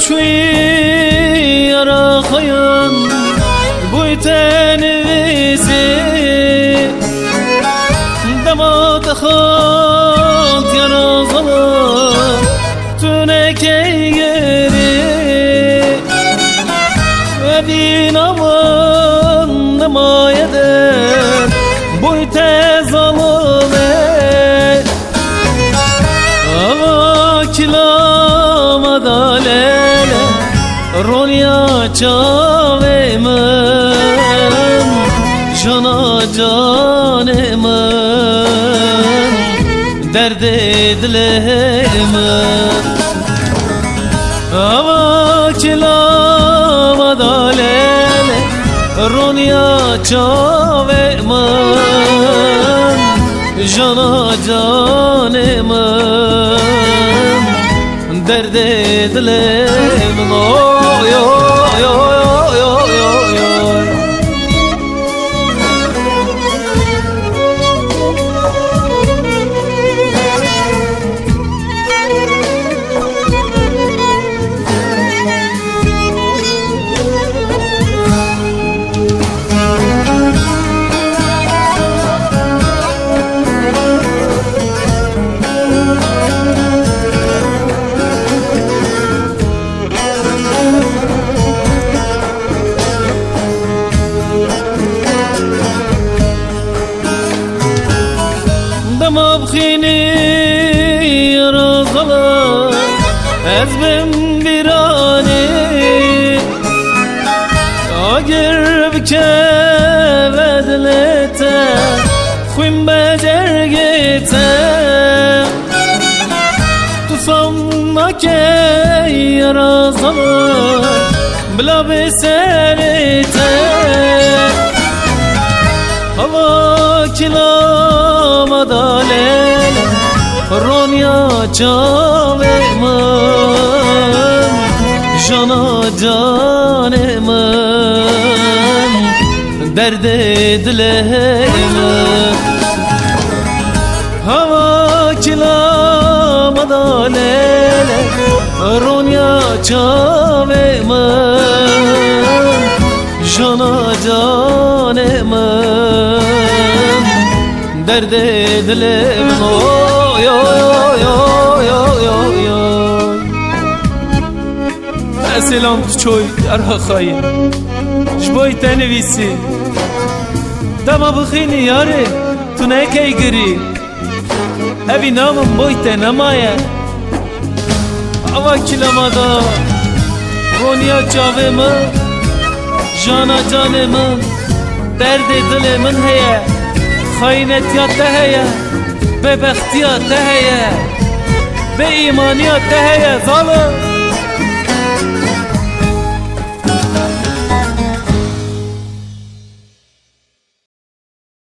çuy yara koyun bu tenvizi damat xat yara zalı tüneke geri ve bin aman nemayeder bu tezalı Kilama dalele Ronya çavemen Jana canemen Derde dilemen Ama kilama dalele Ronya çavemen Jana canemen derde dilerim oy oy oy oy oy oy Mabkhini razala ezbim birani Agir bikevedlete Khuyim becergete Tufamnake razala Bila beserete Hava kilama dalele Ronya cavemen Jana canemen Derde dilemen Hava kilama dalele Ronya cavemen Jana canemen derde dilemen oy oy oy oy oy oy Selam tuçoy arxayın Jboy tenevisi Dama bıxini yare tu ne key giri Evi namım boy tenamaya Ava kilamada Ronya cavemen Jana canemen derde dilemen heye Haynetiyat teheye, bebextiyat teheye, be imaniyat teheye zalim